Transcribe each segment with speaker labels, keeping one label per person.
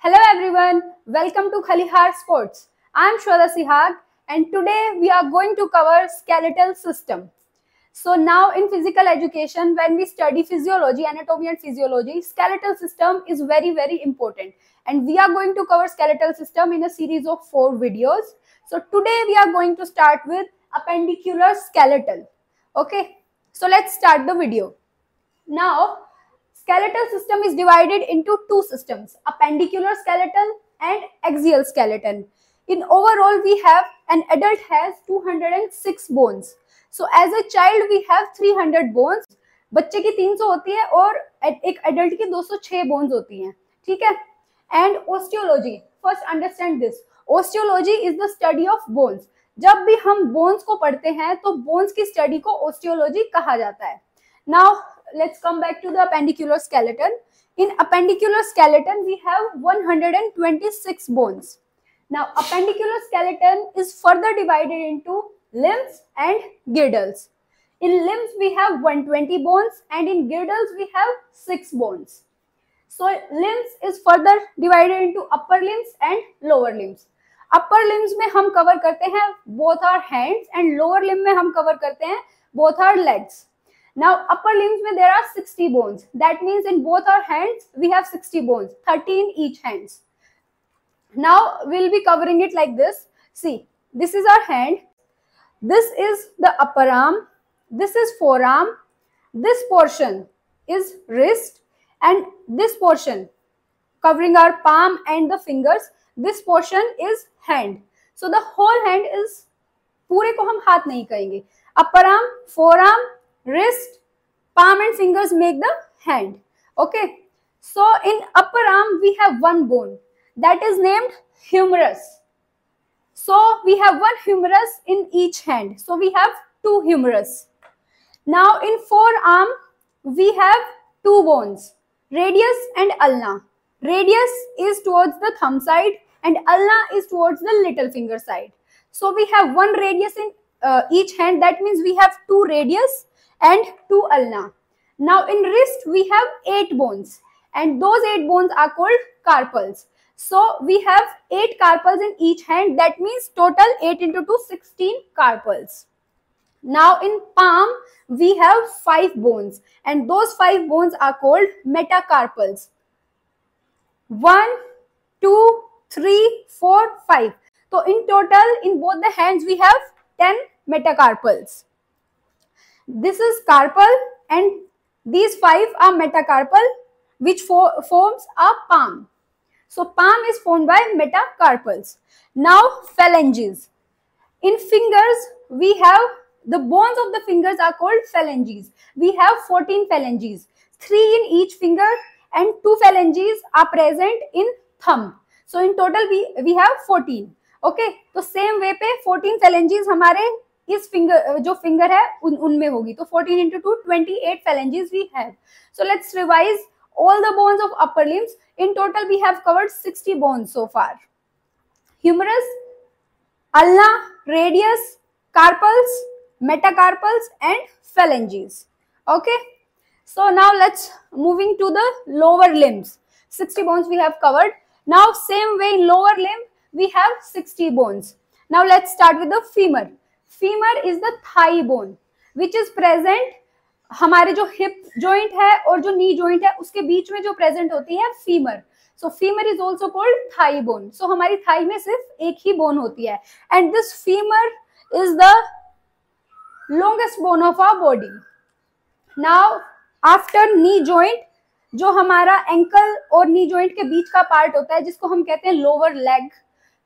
Speaker 1: Hello everyone, welcome to Khalihar Sports. I am Shweta Sihag and today we are going to cover skeletal system. So now in physical education, when we study physiology, anatomy and physiology, skeletal system is very important. And we are going to cover skeletal system in a series of 4 videos. So today we are going to start with appendicular skeletal. Okay, so let's start the video. Now, skeletal system is divided into two systems, appendicular skeleton and axial skeleton. In overall, we have an adult has 206 bones. So as a child, we have 300 bones. बच्चे की 300 होती है और एक adult की 206 bones होती हैं, ठीक है? And osteology, first understand this. Osteology is the study of bones. जब भी हम bones को पढ़ते हैं तो bones की study को osteology कहा जाता है. Now let's come back to the appendicular skeleton. In appendicular skeleton, we have 126 bones. Now, appendicular skeleton is further divided into limbs and girdles. In limbs, we have 120 bones and in girdles, we have 6 bones. So, limbs is further divided into upper limbs and lower limbs. Upper limbs में हम cover करते हैं both our hands and lower limb में हम cover करते हैं both our legs. Now, upper limbs में there are 60 bones. That means in both our hands, we have 60 bones, 13 each hands. Now, we'll be covering it like this. See, this is our hand. This is the upper arm. This is forearm. This portion is wrist. And this portion, covering our palm and the fingers, this portion is hand. So, the whole hand is, पूरे को हम हाथ नहीं कहेंगे. Upper arm, forearm, wrist, palm and fingers make the hand. Okay. So in upper arm we have one bone that is named humerus. So we have one humerus in each hand. So we have two humerus. Now in forearm we have two bones, radius and ulna. Radius is towards the thumb side and ulna is towards the little finger side. So we have one radius in each hand. That means we have two radius and 2 ulna. Now in wrist we have 8 bones and those 8 bones are called carpals. So we have 8 carpals in each hand. That means total 8 into 2, 16 carpals. Now in palm we have 5 bones and those 5 bones are called metacarpals. 1, 2, 3, 4, 5. So in total in both the hands we have 10 metacarpals. This is carpal and these 5 are metacarpal which forms a palm. So palm is formed by metacarpals. Now phalanges. In fingers we have the bones of the fingers are called phalanges. We have 14 phalanges. 3 in each finger and 2 phalanges are present in thumb. So in total we have 14. Okay. So same way पे 14 phalanges हमारे इस finger जो finger है उनमें होगी तो 14 into 2 28 phalanges we have. So let's revise all the bones of upper limbs. In total we have covered 60 bones so far. Humerus, ulna, radius, carpals, metacarpals and phalanges. Okay. So now let's moving to the lower limbs. 60 bones we have covered. Now same way in lower limb we have 60 bones. Now let's start with the femur. Femur is the thigh bone which is present हमारे जो hip joint है और जो knee joint है उसके बीच में जो present होती है femur. So femur is also called thigh bone. So हमारी thigh में सिर्फ एक ही bone होती है and this femur is the longest bone of our body. Now after knee joint जो हमारा ankle और knee joint के बीच का part होता है जिसको हम कहते हैं lower leg,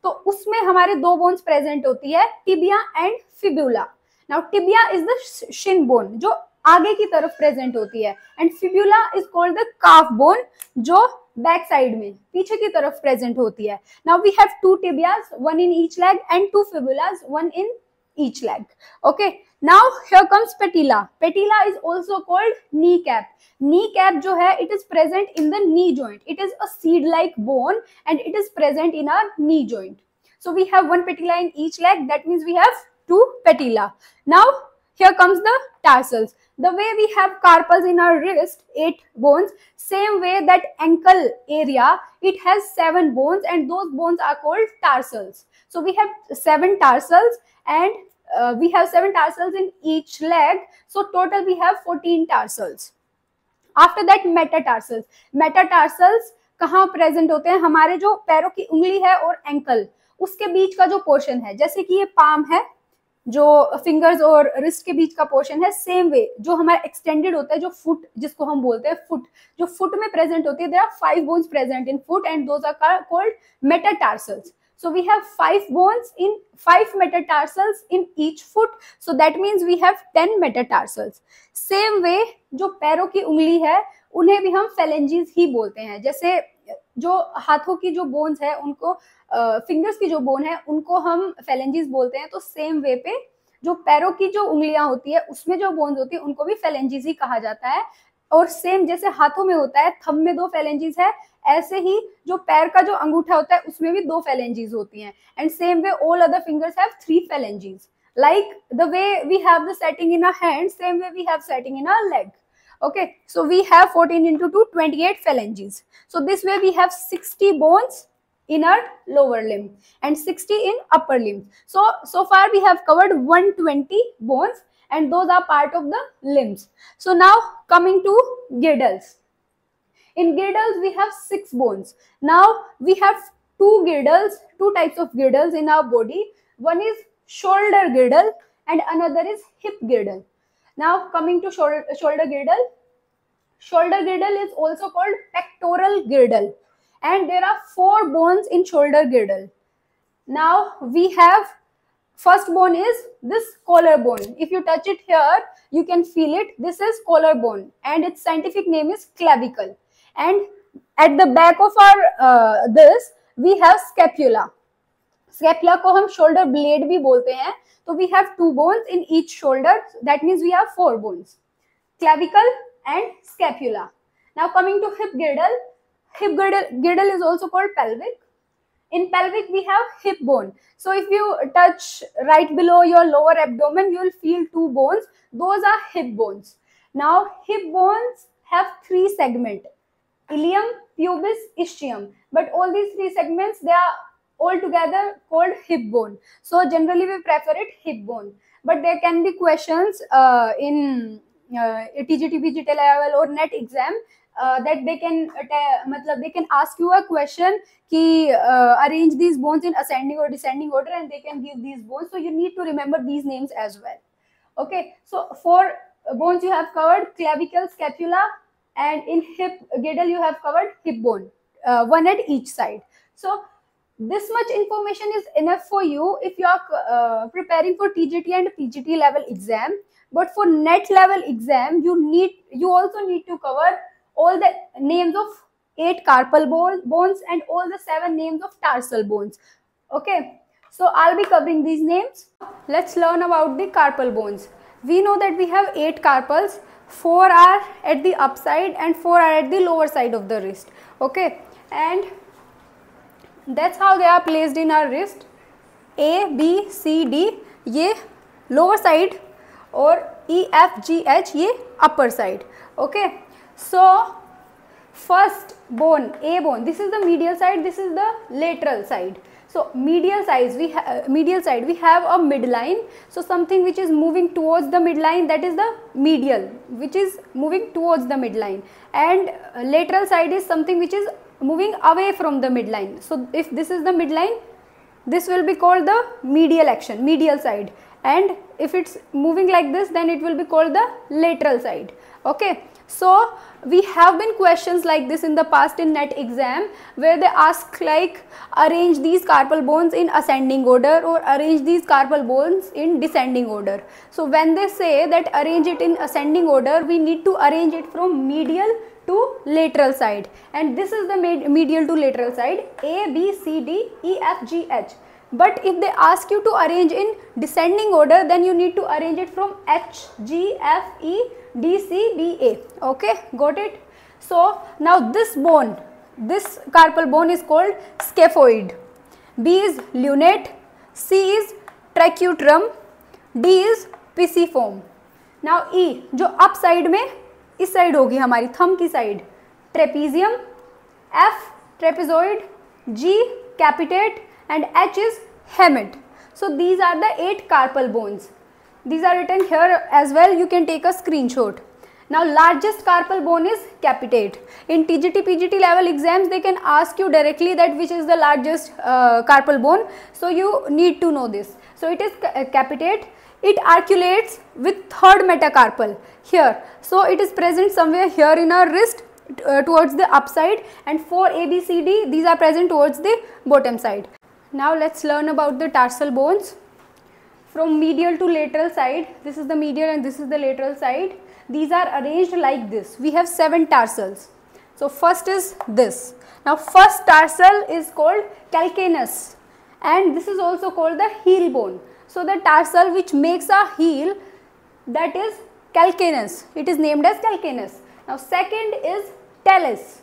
Speaker 1: तो उसमें हमारे 2 बोन्स प्रेजेंट होती है tibia and fibula. Now tibia is the shin bone जो आगे की तरफ प्रेजेंट होती है and fibula is called the calf bone जो बैक साइड में पीछे की तरफ प्रेजेंट होती है. Now we have 2 tibias, 1 in each leg and 2 fibulas, 1 in each leg. Okay. Now here comes patella. Patella is also called kneecap. Kneecap जो है it is present in the knee joint. It is a seed-like bone and it is present in our knee joint. So we have 1 patella in each leg. That means we have 2 patella. Now Here comes the tarsals. The way we have carpals in our wrist, 8 bones, same way that ankle area, it has 7 bones, and those bones are called tarsals. So we have 7 tarsals, and we have 7 tarsals in each leg. So total we have 14 tarsals. After that metatarsals. Metatarsals कहाँ present होते हैं? हमारे जो पैरों की उंगली है और एंकल, उसके बीच का जो पोर्शन है, जैसे कि ये पाम है, जो फिंगर्स और रिस्ट के बीच का पोर्शन है, सेम वे जो हमारा एक्सटेंडेड होता है, जो फुट जिसको हम बोलते हैं फुट, जो फुट में प्रेजेंट होती है, there are 5 bones present in foot and those are called metatarsals. So we have 5 bones in 5 metatarsals in each foot. So that means we have 10 metatarsals. Same way जो पैरों की उंगली है उन्हें भी हम phalanges ही बोलते हैं. जैसे जो हाथों की जो बोन्स है उनको फिंगर्स की जो बोन है उनको हम phalanges बोलते हैं. तो सेम वे पे जो पैरों की जो उंगलियां होती है उसमें जो बोन्स होती है उनको भी phalanges ही कहा जाता है. और सेम जैसे हाथों में होता है, थंब में 2 phalanges है, ऐसे ही जो पैर का जो अंगूठा होता है उसमें भी 2 phalanges होती हैं. And same way all other fingers have 3 phalanges. Like the way we have the setting in our hand, same way we have setting in our leg. Okay, so we have 14 into 2, 28 phalanges. So this way we have 60 bones in our lower limb and 60 in upper limb. So far we have covered 120 bones, and those are part of the limbs. So now coming to girdles. In girdles we have 6 bones. Now we have 2 girdles, 2 types of girdles in our body. One is shoulder girdle and another is hip girdle. Now coming to shoulder girdle. Shoulder girdle is also called pectoral girdle, and there are 4 bones in shoulder girdle. Now we have first bone is this collarbone. If you touch it here, you can feel it. This is collarbone and its scientific name is clavicle. And at the back of our this we have scapula. Scapula को हम shoulder blade भी बोलते हैं. So we have 2 bones in each shoulder. That means we have 4 bones. Clavicle and scapula. Now coming to hip girdle. Hip girdle is also called pelvic. In pelvic we have hip bone. So if you touch right below your lower abdomen, you will feel 2 bones. Those are hip bones. Now hip bones have 3 segments: ilium, pubis, ischium. But all these 3 segments, they are all together called hip bone. So generally we prefer it hip bone. But there can be questions in TGT level or NET exam that they can ask you a question ki arrange these bones in ascending or descending order, and they can give these bones. So you need to remember these names as well. Okay, so 4 bones you have covered: clavicle, scapula, and in hip girdle you have covered hip bone, 1 at each side. So this much information is enough for you if you are preparing for TGT and PGT level exam. But for NET level exam, you also need to cover all the names of 8 carpal bones and all the 7 names of tarsal bones. Okay, so I'll be covering these names. Let's learn about the carpal bones. We know that we have 8 carpals. 4 are at the upside and 4 are at the lower side of the wrist. Okay, and that's how they are placed in our wrist. A, B, C, D ये lower side और E, F, G, H ये upper side. Okay, so first bone, A bone, this is the medial side, this is the lateral side. So medial side we have a midline. So something which is moving towards the midline, that is the medial, which is moving towards the midline, and lateral side is something which is moving away from the midline. So if this is the midline, this will be called the medial action, medial side, and if it's moving like this, then it will be called the lateral side. Okay, so we have been questions like this in the past in NET exam, where they ask like arrange these carpal bones in ascending order or arrange these carpal bones in descending order. So when they say that arrange it in ascending order, we need to arrange it from medial to lateral side, and this is the medial to lateral side: A, B, C, D, E, F, G, H. But if they ask you to arrange in descending order, then you need to arrange it from H, G, F, E, D, C, B, A. Okay, got it? So now this bone, this carpal bone is called scaphoid. B is lunate, C is tracheotomy, D is pisiform. Now E जो up side में इस side होगी हमारी thumb की side, trapezium. F trapezoid, G capitate and H is hamate. So these are the 8 carpal bones. These are written here as well. You can take a screenshot. Now largest carpal bone is capitate. In TGT PGT level exams they can ask you directly that which is the largest carpal bone. So you need to know this. So it is capitate. It articulates with third metacarpal here. So it is present somewhere here in our wrist towards the upside, and 4 ABCD these are present towards the bottom side. Now let's learn about the tarsal bones. From medial to lateral side, this is the medial and this is the lateral side. These are arranged like this. We have 7 tarsals. So first is this. Now first tarsal is called calcaneus, and this is also called the heel bone. So the tarsal which makes a heel, that is calcaneus. It is named as calcaneus. Now second is talus.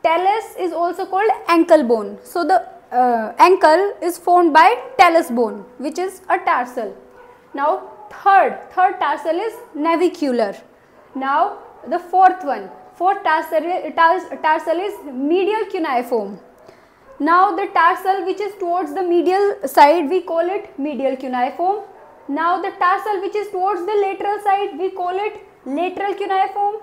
Speaker 1: Talus is also called ankle bone. So the ankle is formed by talus bone, which is a tarsal. Now third tarsal is navicular. Now the fourth tarsal is medial cuneiform. Now the tarsal which is towards the medial side, we call it medial cuneiform. Now the tarsal which is towards the lateral side, we call it lateral cuneiform,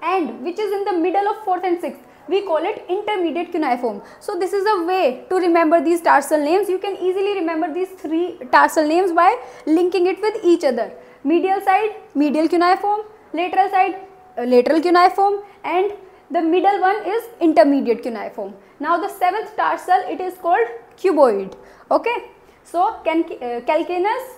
Speaker 1: and which is in the middle of 4th and 6th, we call it intermediate cuneiform. So this is a way to remember these tarsal names. You can easily remember these 3 tarsal names by linking it with each other. Medial side, medial cuneiform, lateral side, lateral cuneiform, and the middle one is intermediate cuneiform. Now the 7th tarsal, it is called cuboid. Okay, so calcaneus,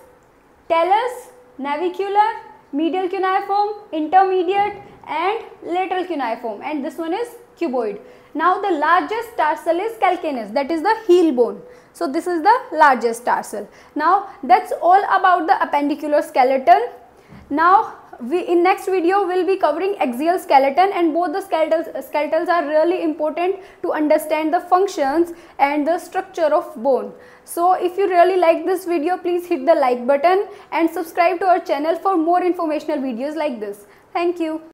Speaker 1: talus, navicular, medial cuneiform, intermediate and lateral cuneiform, and this one is cuboid. Now the largest tarsal is calcaneus, that is the heel bone. So this is the largest tarsal. Now that's all about the appendicular skeleton. Now in next video we will be covering axial skeleton, and both the skeletons are really important to understand the functions and the structure of bone. So if you really like this video, please hit the like button and subscribe to our channel for more informational videos like this. Thank you.